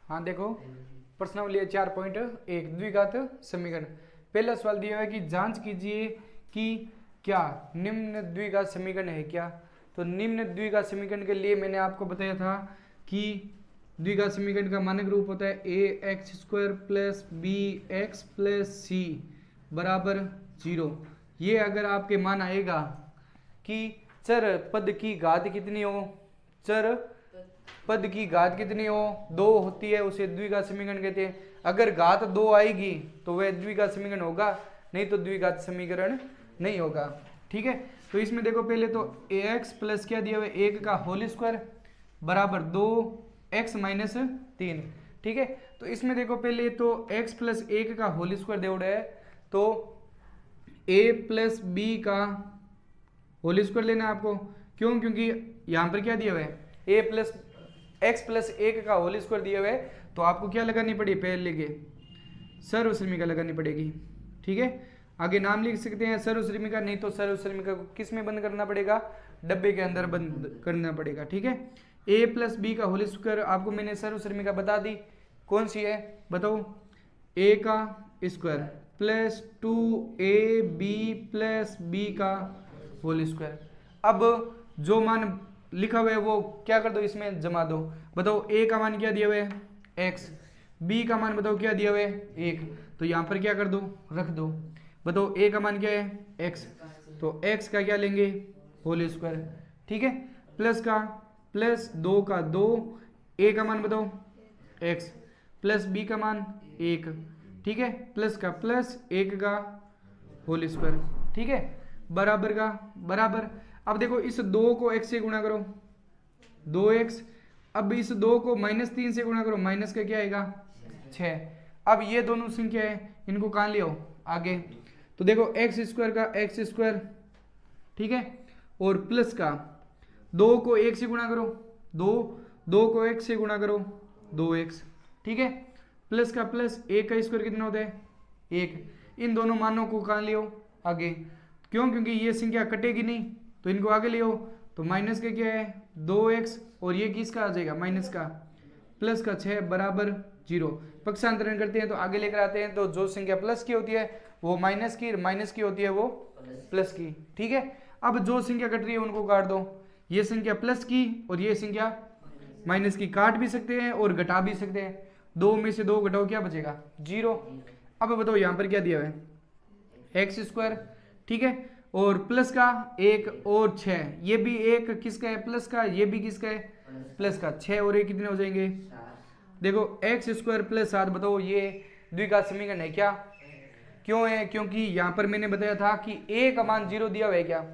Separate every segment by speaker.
Speaker 1: हाँ देखो, प्रश्नावली है 4.1 द्विघात समीकरण। पहला सवाल दिया है कि जांच कीजिए कि क्या निम्न द्विघात समीकरण है क्या। तो निम्न द्विघात समीकरण के लिए मैंने आपको बताया था कि द्विघात समीकरण का मानक रूप होता है ax² plus B X plus C बराबर 0। ये अगर आपके मान आएगा कि चर पद की घात कितनी हो, चर पद की घात कितनी हो, 2 होती है, उसे द्विघात समीकरण कहते हैं। अगर घात 2 आएगी तो वह द्विघात समीकरण होगा, नहीं तो द्विघात समीकरण नहीं होगा। ठीक है, तो इसमें देखो पहले तो ax प्लस क्या दिया हुआ है 1 का होल स्क्वायर बराबर 2x माइनस 3। ठीक है, तो इसमें देखो पहले तो x प्लस 1 का होल स्क्वायर दे है, तो a प्लस बी का होल स्क्वायर लेना है आपको। क्यों? क्योंकि यहाँ पर क्या दिया हुआ है a प्लस एक्स प्लस 1 का होल स्क्वायर दिया हुआ है, तो आपको क्या लगानी पड़ेगी, पहले के सर्वश्रेणिका लगानी पड़ेगी। ठीक है, आगे नाम लिख सकते हैं सर्वश्रेणिका, नहीं तो सर्वश्रेणिका को किस में बंद करना पड़ेगा, डब्बे के अंदर बंद करना पड़ेगा। ठीक है, a प्लस बी का होल स्क्वायर आपको मैंने सर्वश्रेणिका बता दी, कौन सी है बताओ, a का square plus 2ab plus b का होल स्क्वायर। अब जो मान लिखा हुआ है वो क्या कर दो, इसमें जमा दो। बताओ a का मान क्या दिया हुआ है x, b का मान बताओ क्या दिया हुआ है 1, तो यहाँ पर क्या कर दो, रख दो। बताओ a का मान क्या है x, तो x का क्या लेंगे होल स्क्वायर। ठीक है, प्लस का प्लस 2 का 2, a का मान बताओ x प्लस b का मान 1। ठीक है, प्लस का प्लस 1 का होल स्क्वायर। ठीक है, बराबर का बराबर। अब देखो इस 2 को x से गुणा करो 2x, अब इस 2 को -3 से गुणा करो, माइनस का क्या आएगा 6। अब ये दोनों संख्या है, इनको कहाँ ले आओ आगे, तो देखो x स्क्वायर का x स्क्वायर, ठीक है, और प्लस का 2 को 1 से गुणा करो 2 को 1 से गुणा करो 2x। ठीक है, प्लस का प्लस 1 का स्क्वायर कितना होता है 1। इन दोनों मानों को कहाँ ले आओ आगे, क्यों? क्योंकि ये संख्या कटेगी नहीं, तो इनको आगे ले आओ, तो माइनस का क्या है 2x, और ये किसका आ जाएगा माइनस का, प्लस का 6 बराबर 0। पक्षांतरण करते हैं तो आगे लेकर आते हैं, तो जो संख्या प्लस की होती है वो माइनस की, माइनस की होती है वो प्लस की। ठीक है, अब जो संख्या कट रही है उनको काट दो, ये संख्या प्लस की और ये संख्या माइनस की, काट भी सकते हैं और घटा भी सकते हैं। 2 में से 2 घटाओ क्या बचेगा 0। अब बताओ यहाँ पर क्या दिया हुआ है एक्स स्क्वायर, ठीक है, और प्लस का 1 और 6, ये भी एक किसका है प्लस का, ये भी किसका है प्लस का, 6 और 1 कितने हो जाएंगे, देखो एक्स स्क्वायर प्लस 7। बताओ ये द्विघात समीकरण है क्या, क्यों है, क्योंकि यहाँ पर मैंने बताया था कि a का मान 0 दिया हुआ है, क्या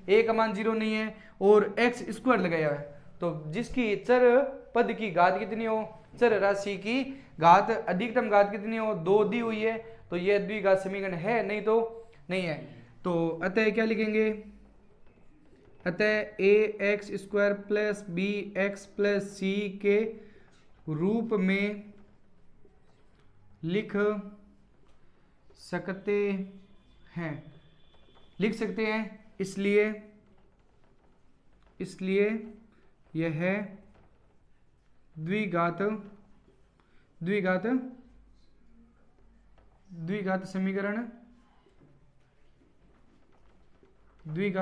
Speaker 1: a का मान 0 नहीं है और एक्स स्क्वायर लगाया हुआ है, तो जिसकी चर पद की घात कितनी हो, चर राशि की घात अधिकतम घात कितनी हो 2 दी हुई है, तो यह द्विघात समीकरण है, नहीं तो नहीं है। तो अतः क्या लिखेंगे, अतः ax square plus B X plus C के रूप में लिख सकते हैं, लिख सकते हैं, इसलिए यह द्विघात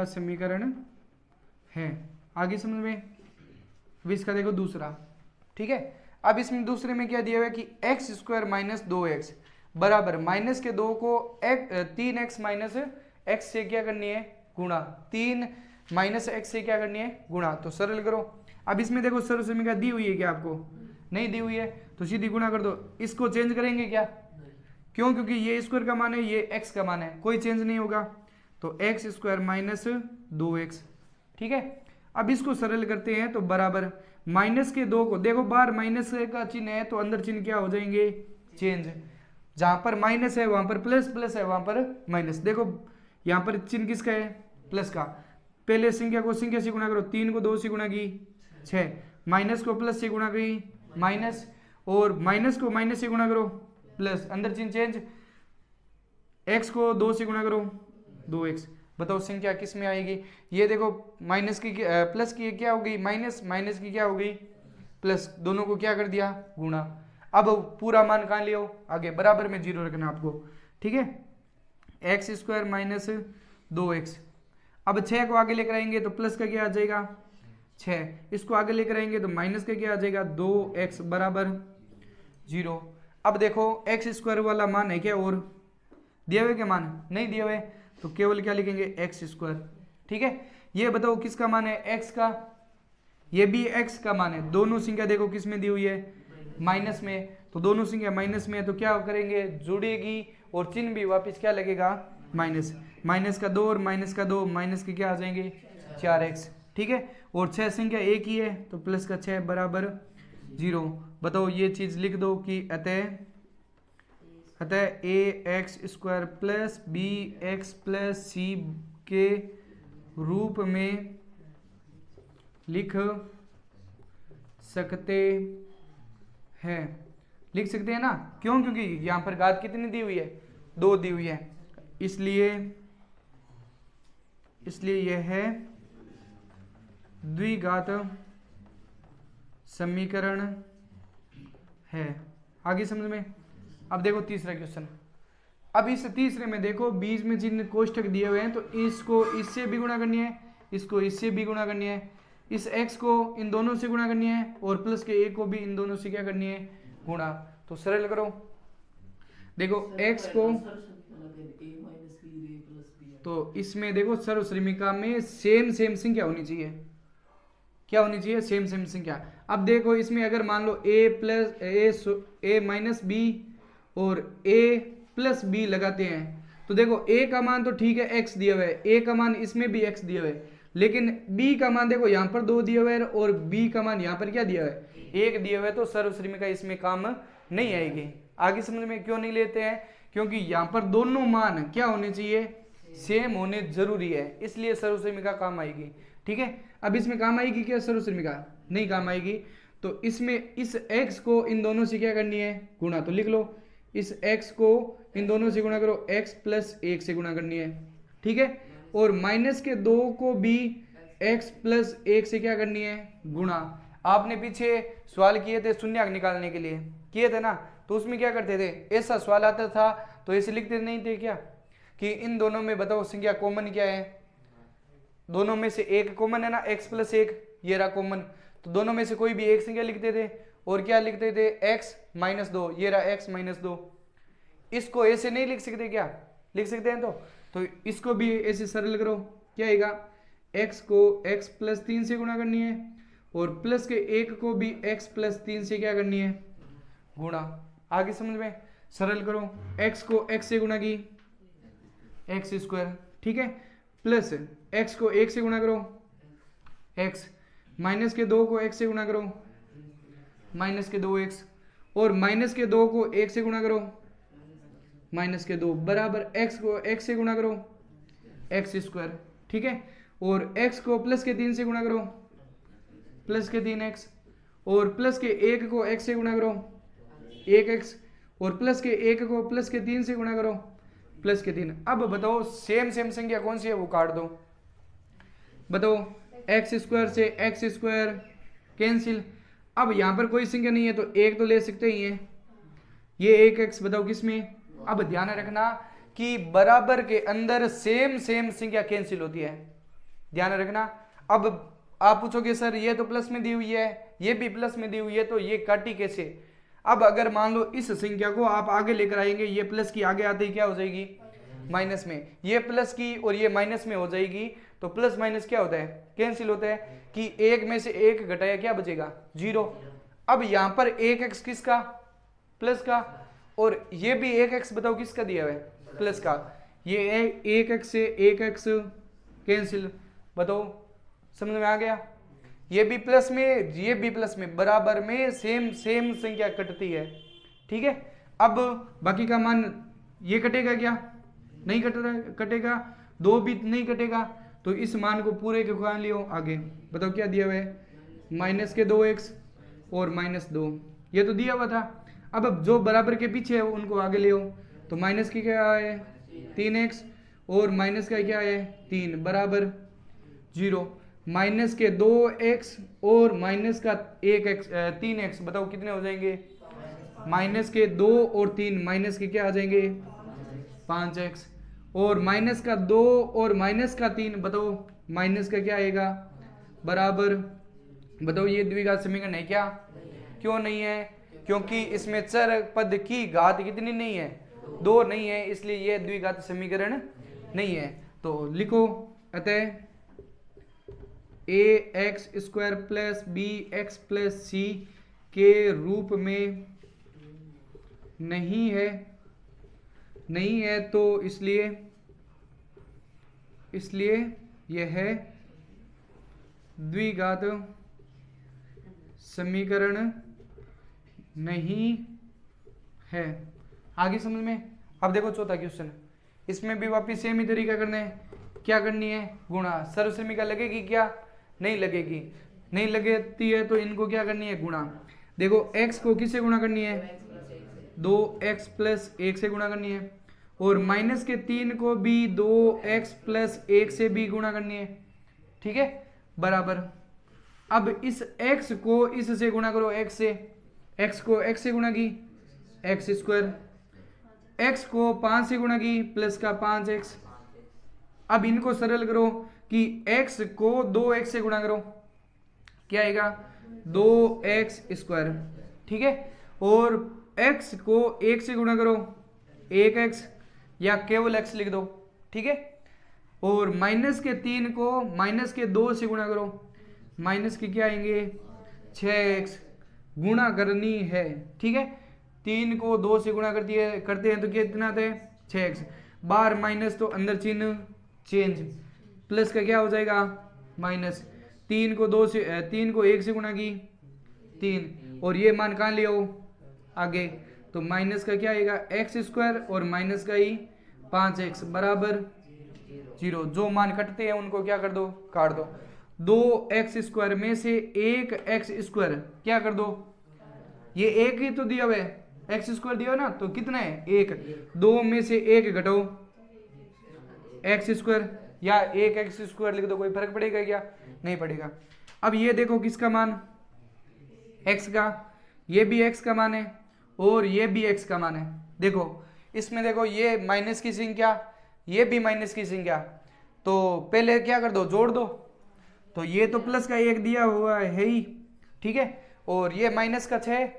Speaker 1: समीकरण है। आगे समझ में, इसका देखो दूसरा, ठीक है। अब इसमें दूसरे में क्या दिया हुआ है कि एक्स स्क्वायर माइनस 2x बराबर माइनस के 2 को 3x माइनस एक्स से क्या करनी है गुणा, 3 माइनस एक्स से क्या करनी है गुणा, तो सरल करो। अब इसमें देखो सर्व समीकरण दी हुई है क्या, आपको नहीं दी हुई है, तो सीधी गुणा कर दो। इसको चेंज करेंगे क्या, क्यों? क्योंकि ये स्क्वायर का मान है, ये x का मान है, कोई चेंज नहीं होगा, तो एक्स स्क्वायर माइनस 2x। ठीक है, अब इसको सरल करते हैं तो बराबर माइनस के 2 को, देखो बाहर माइनस का चिन्ह है तो अंदर चिन्ह क्या हो जाएंगे चेंज, जहां पर माइनस है वहां पर प्लस, प्लस है वहां पर माइनस। देखो यहां पर चिन्ह किसका है प्लस का, पहले संख्या को संख्या से गुणा करो, 3 को 2 से गुणा की 6, माइनस को प्लस से गुणा की माइनस, और माइनस को माइनस से गुणा करो प्लस, अंदर चिन्ह चेंज, एक्स को 2 से गुणा करो 2x। बताओ संख्या किस में आएगी, ये देखो माइनस की प्लस की क्या हो गई माइनस, माइनस की क्या हो गई प्लस दोनों को क्या कर दिया गुणा। अब पूरा मान कहाँ ले आओ आगे, बराबर में 0 रखना आपको, ठीक है। एक्स स्क्वायर माइनस 2x, अब 6 को आगे लेकर आएंगे तो प्लस का क्या आ जाएगा 6, इसको आगे लेकर आएंगे तो माइनस का क्या आ जाएगा 2x बराबर 0। अब देखो एक्स स्क्वायर वाला मान है क्या और दिए हुए के मान नहीं दिए हुए, तो केवल क्या लिखेंगे एक्स स्क्वायर, ठीक है। ये बताओ किसका मान है एक्स का, ये भी एक्स का मान है। दोनों संख्या देखो किस में दी हुई है माइनस में, तो दोनों संख्या माइनस में है तो क्या करेंगे जुड़ेगी और चिन्ह भी वापस क्या लगेगा माइनस, माइनस का 2 और माइनस का 2, माइनस के क्या आ जाएंगे 4x, ठीक है। और 6 संख्या एक ही है तो प्लस का 6 बराबर 0। बताओ ये चीज लिख दो कि अतः A X square plus B X plus C के रूप में लिख सकते हैं, लिख सकते हैं ना, क्यों, क्योंकि यहां पर घात कितनी दी हुई है 2 दी हुई है, इसलिए यह है द्विघात समीकरण है। आगे समझ में। अब देखो तीसरा क्वेश्चन, अब इस तीसरे में देखो बीच में जिन कोष्ठक दिए हुए हैं तो इसको इससे भी गुणा करनी है, इसको इससे भी गुणा करनी है, इस x को इन दोनों से गुणा करनी है और प्लस के a को भी इन दोनों से क्या करनी है गुणा। तो सरल करो, देखो x को, तो इसमें देखो सर्वश्रेणिका में सेम संख्या होनी चाहिए, क्या होनी चाहिए सेम संख्या। अब देखो इसमें अगर मान लो a माइनस b और a प्लस b लगाते हैं तो देखो a का मान तो ठीक है x दिया हुआ है, a का मान इसमें भी x दिया हुआ है, लेकिन b का मान देखो यहाँ पर 2 दिया हुआ है और b का मान यहाँ पर क्या दिया हुआ है 1 दिया हुआ है, तो सर्वश्रेणिका इसमें काम नहीं आएगी। आगे समझ में क्यों नहीं लेते हैं, क्योंकि यहाँ पर दोनों मान क्या होने चाहिए सेम होने जरूरी है, इसलिए सर्वश्रेणिका काम आएगी, ठीक है। अब इसमें काम आएगी क्या सर्वश्रेणिका, नहीं काम आएगी, तो इसमें इस x को इन दोनों से क्या करनी है गुणा, तो लिख लो इस x को इन दोनों से गुणा करो, x प्लस 1 से गुणा करनी है, ठीक है। और माइनस के 2 को भी x प्लस 1 से क्या करनी है गुणा। आपने पीछे सवाल किए थे शून्य निकालने के लिए, किए थे ना, तो उसमें क्या करते थे ऐसा सवाल आता था तो ऐसे लिखते नहीं थे क्या कि इन दोनों में बताओ संख्या कॉमन क्या है, दोनों में से एक कॉमन है ना x प्लस 1, ये रहा कॉमन, तो दोनों में से कोई भी एक संख्या लिखते थे और क्या लिखते थे x माइनस 2, ये रहा x माइनस 2। इसको ऐसे नहीं लिख सकते क्या, लिख सकते हैं तो इसको भी ऐसे सरल करो, क्या आएगा x को x प्लस 3 से गुणा करनी है और प्लस के 1 को भी x प्लस 3 से क्या करनी है गुणा। आगे समझ में, सरल करो, x को x से गुणा की एक्स स्क्वायर, ठीक है, प्लस x को 1 से गुणा करो x, माइनस के 2 को x से गुणा करो माइनस के 2x, और माइनस के 2 को 1 से गुणा करो माइनस के 2 बराबर x को x से गुणा करो एक्स स्क्वायर, ठीक है। और x को प्लस के 3 से गुणा करो प्लस के 3x, और प्लस के 1 को x से गुणा करो 1x, और प्लस के 1 को प्लस के 3 से गुणा करो प्लस के 3। अब बताओ सेम संख्या कौन सी है वो काट दो, बताओ एक्स स्क्वायर से एक्स स्क्वायर कैंसिल। अब यहाँ पर कोई संख्या नहीं है तो एक तो ले सकते ही हैं, ये एक एक्स बताओ किस में। अब ध्यान रखना कि बराबर के अंदर सेम संख्या कैंसिल होती है, ध्यान रखना। अब आप पूछोगे सर ये तो प्लस में दी हुई है, ये भी प्लस में दी हुई है, तो ये काटी कैसे। अब अगर मान लो इस संख्या को आप आगे लेकर आएंगे, ये प्लस की आगे आते ही क्या हो जाएगी माइनस में, ये प्लस की और ये माइनस में हो जाएगी, तो प्लस माइनस क्या होता है कैंसिल होता है कि एक में से एक घटाया क्या बचेगा 0। अब यहां पर एक एक्स किसका प्लस का, और ये भी एक एक्स बताओ किसका दिया हुआ है प्लस का, ये एक एक्स से एक एक्स कैंसिल, बताओ समझ में आ गया। ये भी प्लस में ये भी प्लस में बराबर में सेम संख्या कटती है, ठीक है। अब बाकी का मान ये कटेगा क्या, नहीं कटेगा, 2 भी नहीं कटेगा, तो इस मान को पूरे के मान लियो आगे। बताओ क्या दिया हुआ है माइनस के 2x और माइनस 2, ये तो दिया हुआ था। अब जो बराबर के पीछे है उनको आगे ले, तो माइनस की क्या है 3x और माइनस का क्या है 3 बराबर 0। माइनस के 2x और माइनस का 1x 3x, बताओ कितने हो जाएंगे? माइनस के 2 और 3 माइनस के क्या आ जाएंगे? 5x। और माइनस का 2 और माइनस का 3 बताओ माइनस का क्या आएगा? बराबर। बताओ ये द्विघात समीकरण है क्या? क्यों नहीं है? क्योंकि इसमें चर पद की घात कितनी नहीं है? 2 नहीं है, इसलिए यह द्विघात समीकरण नहीं है। तो लिखो, अतः ax² plus bx plus c के रूप में नहीं है तो इसलिए यह द्विघात समीकरण नहीं है। आगे समझ में? अब देखो चौथा क्वेश्चन, इसमें भी वापिस सेम ही तरीका करना है। क्या करनी है? गुणा। सर्वसमीका लगेगी क्या? नहीं लगेगी। नहीं लगती है तो इनको क्या करनी है? गुणा। देखो x को किससे गुणा करनी है? 2x प्लस 1 से गुणा करनी है, और माइनस के 3 को भी 2x प्लस 1 से भी गुणा करनी है। ठीक है, बराबर। अब इस x को इस से गुणा करो, x से। x को x से गुणा की x², x को 5 से गुणा की प्लस का 5x। अब इनको सरल करो कि x को 2x से गुणा करो, क्या आएगा? 2x²। ठीक है, और x को 1 से गुणा करो 1x, या केवल x लिख दो। ठीक है, और माइनस के 3 को माइनस के 2 से गुणा करो, माइनस के क्या आएंगे? 6x। गुणा करनी है। ठीक है, 3 को 2 से गुणा करते हैं तो कितना आता है? 6x। बाहर माइनस तो अंदर चिन्ह चेंज, प्लस का क्या हो जाएगा? माइनस। 3 को 1 से गुणा की 3, और ये मान कहाँ ले आओ? आगे। तो माइनस का क्या आएगा? x² और माइनस का ही 5x बराबर 0। जो मान कटते हैं उनको क्या कर दो? काट दो। 2x² में से 1x² क्या कर दो? ये 1 ही तो दिया हुआ है, x² दिया ना, तो कितना है? 1। 2 में से 1 घटाओ x², या 1x² लिख दो, कोई फर्क पड़ेगा क्या? नहीं पड़ेगा। अब ये देखो किसका मान? x का। ये भी x का मान है और ये भी x का मान है। देखो इसमें देखो, ये माइनस की संख्या, ये भी माइनस की संख्या, तो पहले क्या कर दो? जोड़ दो। तो ये तो प्लस का 1 दिया हुआ है ही। ठीक है, और ये माइनस का 6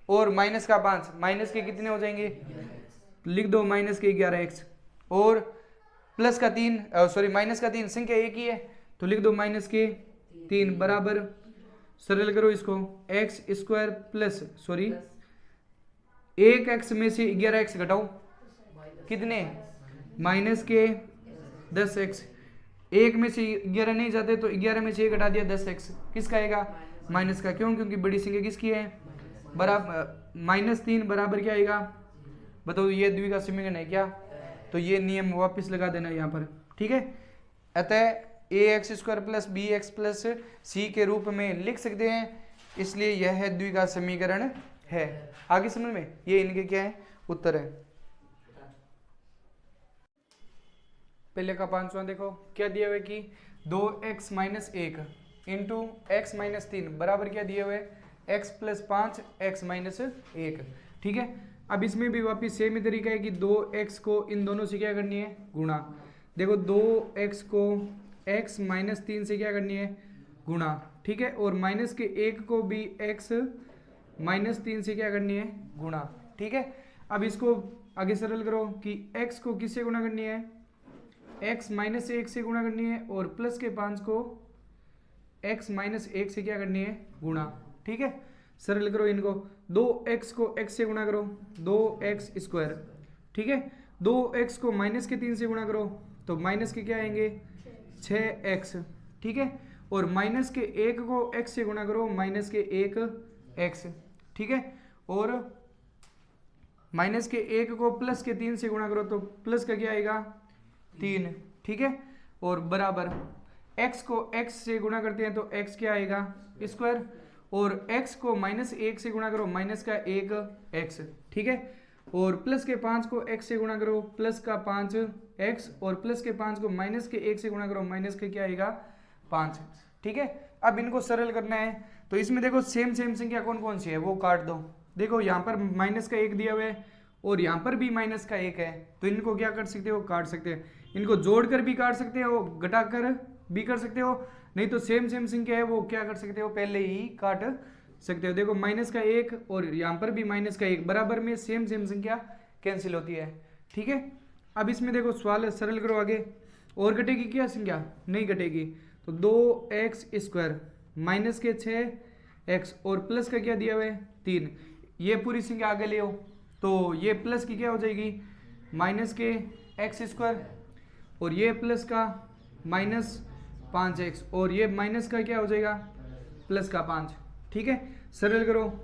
Speaker 1: और माइनस का 5, माइनस के कितने हो जाएंगे? लिख दो माइनस के 11x, और प्लस का 3 माइनस का 3, संख्या एक ही है तो लिख दो माइनस के 3 बराबर। सरल करो इसको, x² प्लस 1x में से 11x घटाओ, कितने? माइनस के 10x। 1 में से 11 नहीं जाते तो 11 में से 1 घटा दिया 10x, किसका आएगा? माइनस का। क्यों? क्योंकि बड़ी संख्या किसकी है? बराबर -3 बराबर क्या आएगा? बताओ ये द्विघात समीकरण है क्या? तो ये नियम वापस लगा देना यहाँ पर। ठीक है, अतः ax² plus bx plus c के रूप में लिख सकते हैं, इसलिए यह द्विघात समीकरण है। आगे समझ में? ये इनके क्या है? उत्तर है। पहले का 5वां देखो, क्या दिया हुआ है कि 2x - 1 इंटू x - 3 बराबर क्या दिए हुए? x + 5 x - 1। ठीक है, अब इसमें भी वापिस सेम ही तरीका है कि 2x को इन दोनों से क्या करनी है? गुणा। देखो 2x को x - 3 से क्या करनी है? गुणा। ठीक है, और माइनस के 1 को भी x - 3 से क्या करनी है? गुणा। ठीक है, अब इसको आगे सरल करो कि x को किससे गुणा करनी है? x - 1 से गुणा करनी है, और प्लस के 5 को x - 1 से क्या करनी है? गुणा। ठीक है, सरल करो इनको। 2x को x से गुणा करो, 2x²। ठीक है, 2x को माइनस के 3 से गुणा करो तो माइनस के क्या आएंगे? 6x। ठीक है, और माइनस के 1 को x से गुणा करो, माइनस के 1x। ठीक है, और माइनस के 1 को प्लस के 3 से गुणा करो तो प्लस का क्या आएगा? 3। ठीक है, और बराबर x को x से गुणा करते हैं तो x क्या आएगा? स्क्वायर, और x को -1 से गुणा करो, माइनस का 1x। ठीक है, और प्लस के 5 को x से गुणा करो, प्लस का 5x, और प्लस के 5 को माइनस के 1 से गुणा करो, माइनस के क्या आएगा? 5। ठीक है। अब इनको सरल करना है, तो इसमें देखो सेम संख्या कौन कौन सी है वो काट दो। देखो यहाँ पर माइनस का 1 दिया हुआ है और यहाँ पर भी माइनस का 1 है, तो इनको क्या कर सकते हो, काट सकते हैं। इनको जोड़कर भी काट सकते हो, घटाकर भी कर सकते हो, नहीं तो सेम संख्या है वो क्या कर सकते हो, पहले ही काट सकते हो। देखो माइनस का 1 और यहाँ पर भी माइनस का 1 बराबर में सेम संख्या कैंसिल होती है, ठीक है। अब इसमें देखो सवाल सरल करो आगे, और घटेगी क्या संख्या, नहीं घटेगी, तो 2x² माइनस के 6x और प्लस का क्या दिया हुआ है 3, ये पूरी संख्या आगे ले आओ, तो ये प्लस की क्या हो जाएगी माइनस के x² और ये प्लस का माइनस 5x और ये माइनस का क्या हो जाएगा प्लस का 5, ठीक है। सरल करो,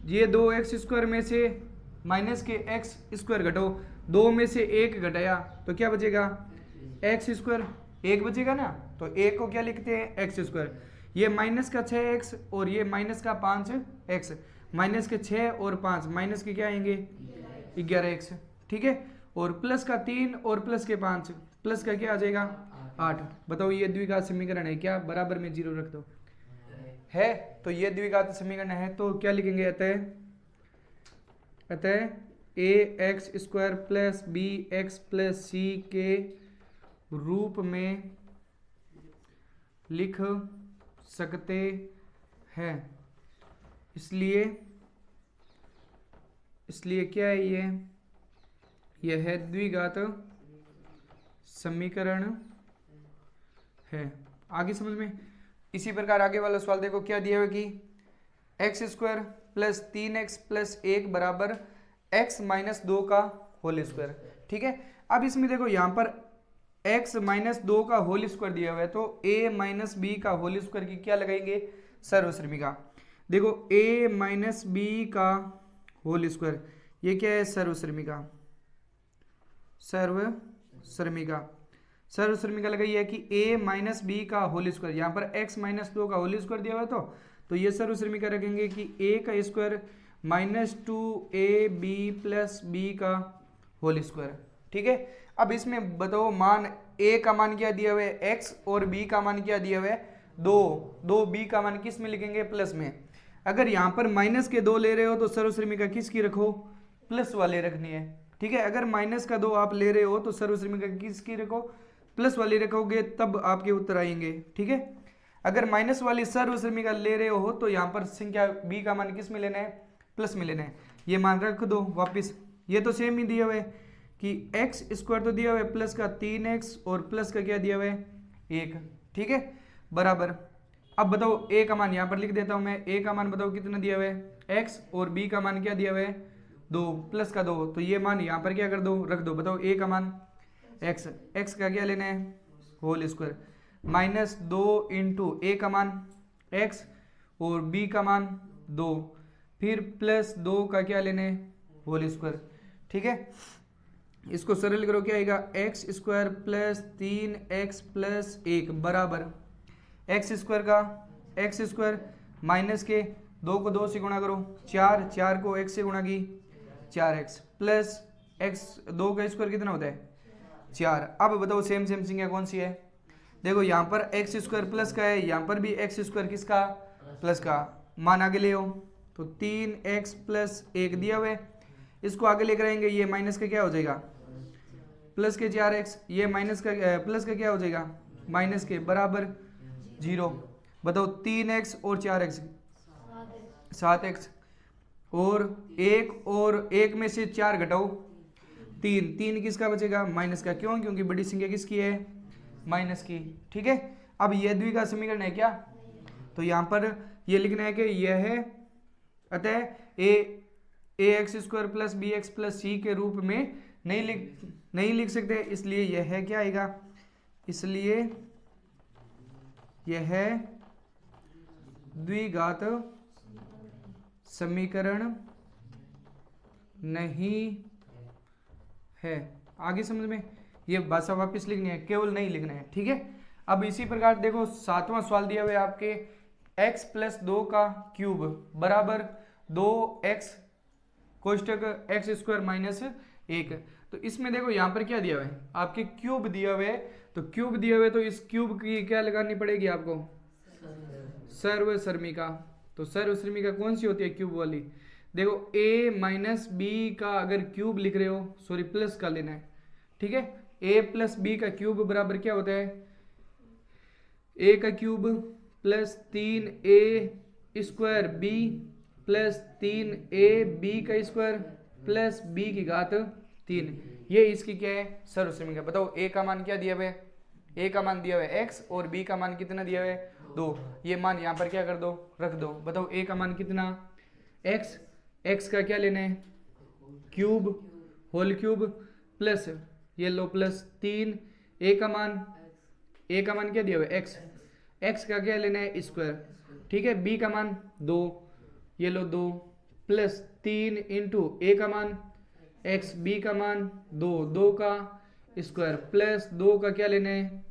Speaker 1: ये 2x² में से माइनस के x² घटाओ, 2 में से 1 घटाया तो क्या बचेगा x², 1 बचेगा ना, तो 1 को क्या लिखते हैं x²। ये माइनस का 6x और ये माइनस का 5x, माइनस के 6 और 5 माइनस के क्या आएंगे 11x, ठीक है। और प्लस का 3 और प्लस के 5 प्लस का क्या आ जाएगा 8। बताओ ये द्विघात समीकरण है क्या, बराबर में 0 रख दो, है तो ये द्विघात समीकरण है, तो क्या लिखेंगे अतः ax² plus bx plus c के रूप में लिख सकते हैं। इसलिए क्या है यह है द्विघात समीकरण है। आगे समझ में। इसी प्रकार आगे वाला सवाल देखो क्या दिया हुआ कि x² प्लस 3x प्लस 1 बराबर x माइनस 2 का होल स्क्वायर, ठीक है। अब इसमें देखो यहाँ पर x माइनस 2 का होल स्क्वायर दिया हुआ है, तो a माइनस बी का होल स्क्वायर की क्या लगाएंगे सर्वश्रेणिका। देखो a माइनस बी का होल स्क्वायर, ये क्या है सर्वश्रेणिका लगाई है कि a माइनस बी का होल स्क्वायर, यहाँ पर x माइनस 2 का होल स्क्वायर दिया हुआ है, तो ये सर्वश्रेणिका रखेंगे कि a का square minus 2ab plus b का होल स्क्वायर, ठीक है। अब इसमें बताओ मान a का मान क्या दिया हुआ है x और b का मान क्या दिया हुआ है 2 b का मान किस में लिखेंगे प्लस में। अगर यहाँ पर माइनस के 2 ले रहे हो तो सर्वश्रेणिका किसकी रखो प्लस वाले रखनी है, ठीक है। अगर माइनस का 2 आप ले रहे हो तो सर्वश्रेणिका किसकी रखो प्लस वाली रखोगे, तब आपके उत्तर आएंगे, ठीक है। अगर माइनस वाली सर्वश्रेणिका ले रहे हो तो यहाँ पर संख्या b का मान किस में लेना है प्लस में लेना है, ये मान रख दो वापिस। ये तो सेम ही दिया हुआ है कि x² तो दिया हुआ है प्लस का 3x और प्लस का क्या दिया हुआ है 1, ठीक है बराबर। अब बताओ a का मान यहाँ पर लिख देता हूं मैं, a का मान बताओ कितना दिया हुआ है x और b का मान क्या दिया हुआ है 2 प्लस का 2, तो ये मान यहाँ पर क्या कर दो रख दो। बताओ a का मान x का क्या लेना है whole square minus 2 into a का मान x और b का मान 2 फिर प्लस 2 का क्या लेना है होल स्क्वायर, ठीक है। इसको सरल करो क्या आएगा x² प्लस 3x प्लस 1 बराबर x² माइनस के 2 को 2 से गुणा करो 4 को x से गुणा की 4x प्लस x 2 का स्क्वायर कितना होता है 4। अब बताओ सेम संख्या कौन सी है, देखो यहाँ पर x² प्लस का है, यहाँ पर भी x² किसका प्लस का, मान आगे ले आओ, तो 3x प्लस 1 दिया हुआ है, इसको आगे लेकर आएंगे, ये माइनस का क्या हो जाएगा प्लस के 4x, ये माइनस का प्लस का क्या हो जाएगा माइनस के बराबर 0। बताओ 3x और 4x 7x और 1 में से 4 घटाओ 3 किसका बचेगा माइनस का, क्यों क्योंकि बड़ी संख्या किसकी है माइनस की, ठीक है। अब यह द्विघात समीकरण है क्या, तो यहाँ पर यह लिखना है कि यह है अतः ax² plus bx plus c के रूप में नहीं लिख सकते, इसलिए यह है क्या आएगा, इसलिए यह द्विघात समीकरण नहीं है। आगे समझ में, ये भाषा वापस लिखनी है, केवल नहीं लिखना है, ठीक है। अब इसी प्रकार देखो 7वां सवाल दिया हुआ है आपके x प्लस 2 का क्यूब बराबर 2x कोष्टक x² माइनस 1। तो इसमें देखो यहाँ पर क्या दिया हुआ है आपके क्यूब दिया हुआ है, तो क्यूब दिया हुआ है तो इस क्यूब की क्या लगानी पड़ेगी आपको सर्वसर्मिका। तो सर्वसर्मिका कौन सी होती है? क्यूब वाली। देखो a माइनस बी का अगर क्यूब लिख रहे हो, सॉरी प्लस का लेना है, ठीक है। a प्लस बी का क्यूब बराबर क्या होता है? a का cube plus 3a square b plus 3a b का स्क्वायर प्लस b की घात 3। ये इसकी क्या है? सर्वसर्मिका। बताओ a का मान क्या दिया हुआ है? a का मान दिया हुआ है x और b का मान कितना दिया हुआ है? 2। ये मान यहाँ पर क्या कर दो? रख दो। बताओ a का मान कितना? x का क्या लेना है? क्यूब होल क्यूब प्लस ये लो प्लस 3 a का मान क्या दिया हुआ है? x का क्या लेना है? स्क्वायर, ठीक है। b का मान 2, ये लो 2 प्लस 3 इंटू a का मान x, b का मान 2 का स्क्वायर प्लस 2 का क्या लेना है?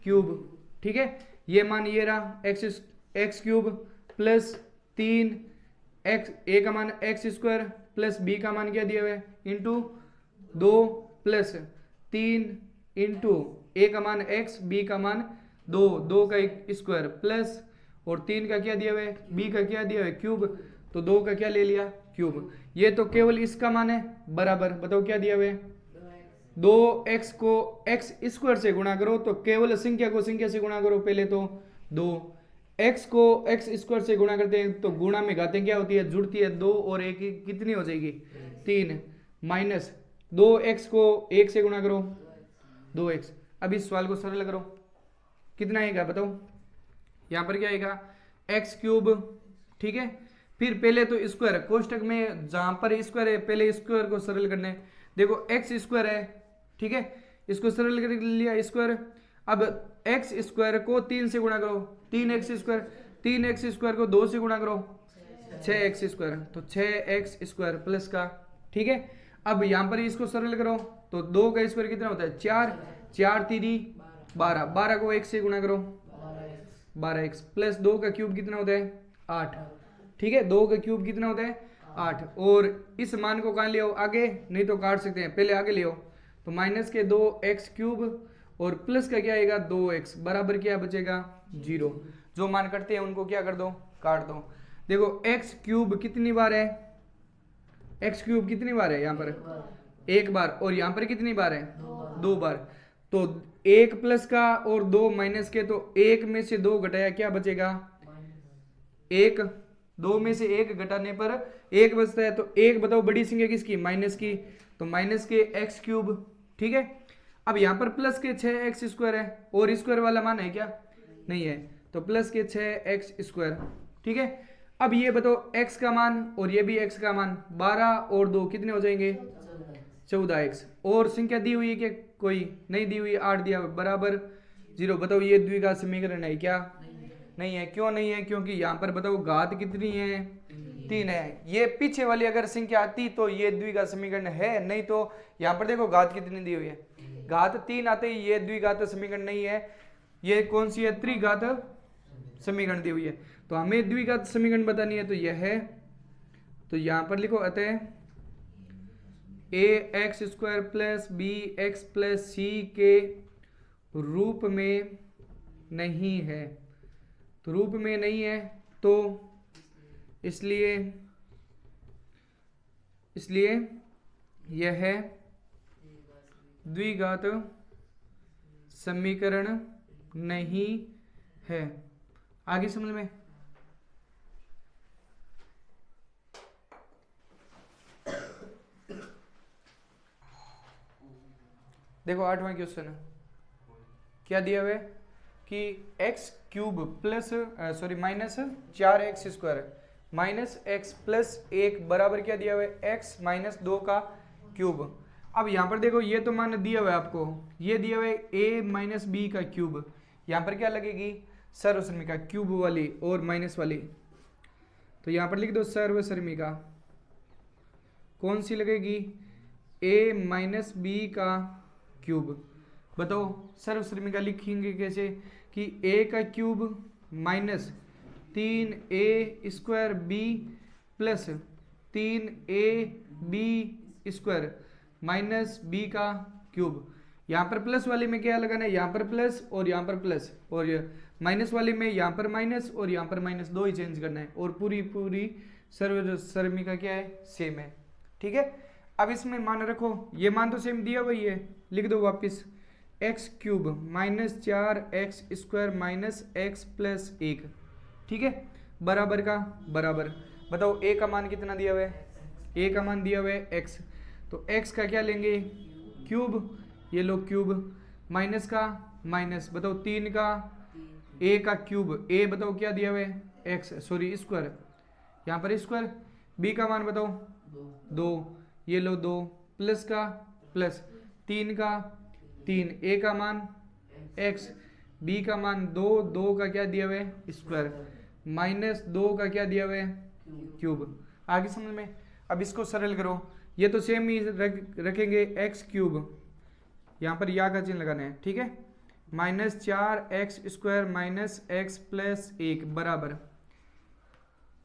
Speaker 1: क्यूब, ठीक है। ये मान ये रहा एक्स क्यूब प्लस 3 एक्स, ए का मान एक्स स्क्वायर प्लस बी का मान क्या दिया हुआ है? इंटू 2 प्लस 3 इंटू ए का मान एक्स, बी का मान 2 का स्क्वायर प्लस और 3 का क्या दिया हुआ है? बी का क्या दिया हुआ है? क्यूब। तो 2 का क्या ले लिया? क्यूब। ये तो केवल इसका मान है बराबर। बताओ क्या दिया हुआ है? 2x को x स्क्वायर से गुणा करो, तो केवल संख्या को संख्या से गुणा करो। पहले तो 2x को x स्क्वायर से गुणा करते हैं तो गुणा में घातें क्या होती है? जुड़ती है। 2 और 1 कितनी हो जाएगी? 3 माइनस 2x को 1 से गुणा करो 2x। अब इस सवाल को सरल करो, कितना आएगा बताओ? यहाँ पर क्या आएगा? एक्स क्यूब, ठीक है। फिर पहले तो स्क्वायर, कोष्टक में जहां पर स्क्वायर है पहले स्क्वायर को सरल करना है। देखो एक्स स्क्वायर है, ठीक है, इसको सरल कर लिया स्क्वायर। अब एक्स स्क्वायर को 3 से गुणा करो, 3x स्क्वायर, 3x स्क्वायर को 2 से गुणा करो 6x स्क्वायर, तो 6x स्क्वायर प्लस का, ठीक है। अब यहाँ पर इसको सरल करो तो 2 का स्क्वायर कितना होता है? 4, 4 3 12, 12 को 1 से गुणा करो 12x प्लस 2 का क्यूब कितना होता है? 8, ठीक है। 2 का क्यूब कितना होता है? 8। और इस मान को कहाँ ले आओ? आगे, नहीं तो काट सकते हैं, पहले आगे ले आओ। तो माइनस के 2x क्यूब और प्लस का क्या आएगा? 2x बराबर क्या बचेगा? 0। जो मान करते हैं उनको क्या कर दो? काट दो। देखो x क्यूब कितनी बार है? x क्यूब कितनी बार है? यहाँ पर 1 बार, और यहाँ पर कितनी बार है? 2 बार। तो 1 प्लस का और 2 माइनस के, तो 1 में से 2 घटाया क्या बचेगा? 1। 2 में से 1 घटाने पर 1 बचता है। तो 1 बताओ बड़ी संख्या किसकी? माइनस की, तो माइनस के x क्यूब, ठीक है। अब यहाँ पर प्लस के 6x स्क्वायर है, और स्क्वायर वाला मान है क्या? नहीं है, तो प्लस के 6x स्क्वायर, ठीक है। अब ये बताओ x का मान और ये भी x का मान, 12 और 2 कितने हो जाएंगे? 14x। और संख्या दी हुई है क्या? कोई नहीं दी हुई, 8 दिया बराबर 0। बताओ ये द्विघात समीकरण है क्या? नहीं है। क्यों नहीं है? क्योंकि यहाँ पर बताओ घात कितनी है? 3 है। ये पीछे वाली अगर संख्या आती तो ये द्विघात समीकरण है, नहीं तो यहाँ पर देखो घात कितनी दी हुई है? घात 3 आते ही ये द्विघात समीकरण नहीं है। ये कौन सी है? त्रिघात समीकरण दी हुई है। तो हमें द्विघात समीकरण बतानी है, तो यह है, तो यहाँ पर लिखो अतः ax square plus B X plus C के रूप में नहीं है। तो रूप में नहीं है, तो इसलिए यह द्विघात समीकरण नहीं है। आगे समझ में? देखो 8वां क्वेश्चन है, क्या दिया हुआ है कि x cube plus minus 4x square minus x plus 1 बराबर क्या दिया हुआ है? x माइनस 2 का क्यूब। अब यहाँ पर देखो ये तो मान दिया हुआ है आपको, ये दिया हुआ है a माइनस बी का क्यूब। यहाँ पर क्या लगेगी? सर्वसर्मिका, क्यूब वाली और माइनस वाली। तो यहाँ पर लिख दो सर्वसर्मिका कौन सी लगेगी? a माइनस बी का क्यूब। बताओ सर्वसर्मिका लिखेंगे कैसे? कि a का cube minus 3a square b plus 3ab square minus b का क्यूब। यहाँ पर प्लस वाली में क्या लगाना है, यहाँ पर प्लस और यहाँ पर प्लस, और माइनस वाली में यहाँ पर माइनस और यहाँ पर माइनस, दो ही चेंज करना है, और पूरी पूरी सर्वसरमी क्या है, सेम है। ठीक है, अब इसमें मान रखो, ये मान तो सेम दिया हुआ ही है, लिख दो वापिस x cube minus 4x² minus x plus 1। ठीक है, बराबर का बराबर, बताओ a का मान कितना दिया हुआ है, a का मान दिया हुआ है x, तो x का क्या लेंगे, क्यूब, ये लो क्यूब, माइनस का माइनस, बताओ 3 का a का क्यूब, a बताओ क्या दिया हुआ है, x, सॉरी स्क्वायर, यहाँ पर स्क्वायर, b का मान बताओ 2, ये लो 2, प्लस का प्लस, 3 का 3, a का मान x, b का मान 2, 2 का क्या दिया हुआ है स्क्वायर, माइनस 2 का क्या दिया हुआ है क्यूब। आगे समझ में, अब इसको सरल करो, ये तो सेम ही रखेंगे, एक्स क्यूब, यहाँ पर या का चिन्ह लगाना है। ठीक है, minus 4x² minus x plus 1 बराबर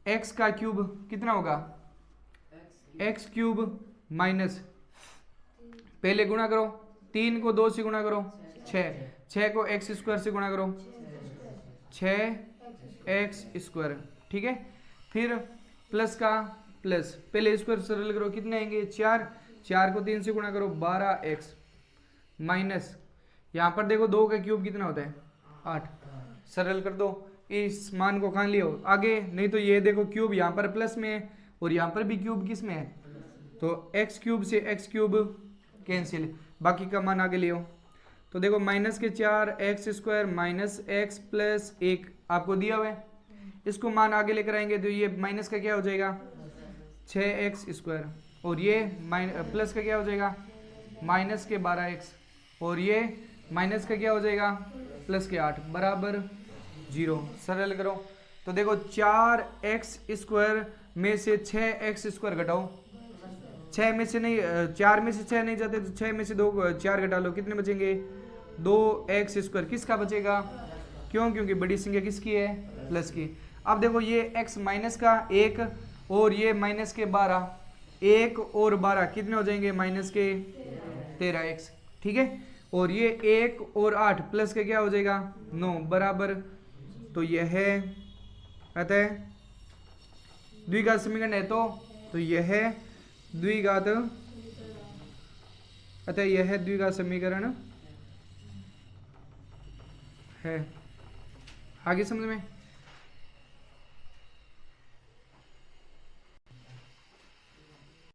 Speaker 1: x का क्यूब कितना होगा, x क्यूब माइनस, पहले गुणा करो, 3 को 2 से गुणा करो 6, 6 को x² से गुणा करो 6x²। ठीक है, फिर प्लस का प्लस, पहले स्क्वायर सरल करो, कितने आएंगे 4, 4 को 3 से गुणा करो 12x, माइनस यहाँ पर देखो 2 का क्यूब कितना होता है 8, सरल कर दो, इस मान को कहाँ लियो आगे, नहीं तो ये देखो क्यूब यहाँ पर प्लस में है और यहाँ पर भी क्यूब किस में है, तो एक्स क्यूब से एक्स क्यूब कैंसिल, बाकी का मान आगे लियो, तो देखो माइनस के 4x² माइनस एक्स प्लस 1 आपको दिया हुआ है, इसको मान आगे लेकर आएंगे तो ये माइनस का क्या हो जाएगा 6x², और ये प्लस का क्या हो जाएगा माइनस के 12x, और ये माइनस का क्या हो जाएगा प्लस के 8 बराबर 0। सरल करो, तो देखो 4x² में से 6x² घटाओ, 6 में से नहीं, 4 में से 6 नहीं जाते तो 6 में से 2 4 घटा लो, कितने बचेंगे 2x², किसका बचेगा, क्यों, क्योंकि बड़ी संख्या किसकी है प्लस की। अब देखो ये x माइनस का 1 और ये माइनस के 12, 1 और 12 कितने हो जाएंगे माइनस के 13x। ठीक है, और ये 1 और 8 प्लस के क्या हो जाएगा 9 बराबर, तो यह है अतः द्विघात समीकरण है, तो यह द्विघात, अतः यह द्विघात समीकरण है। आगे समझ में।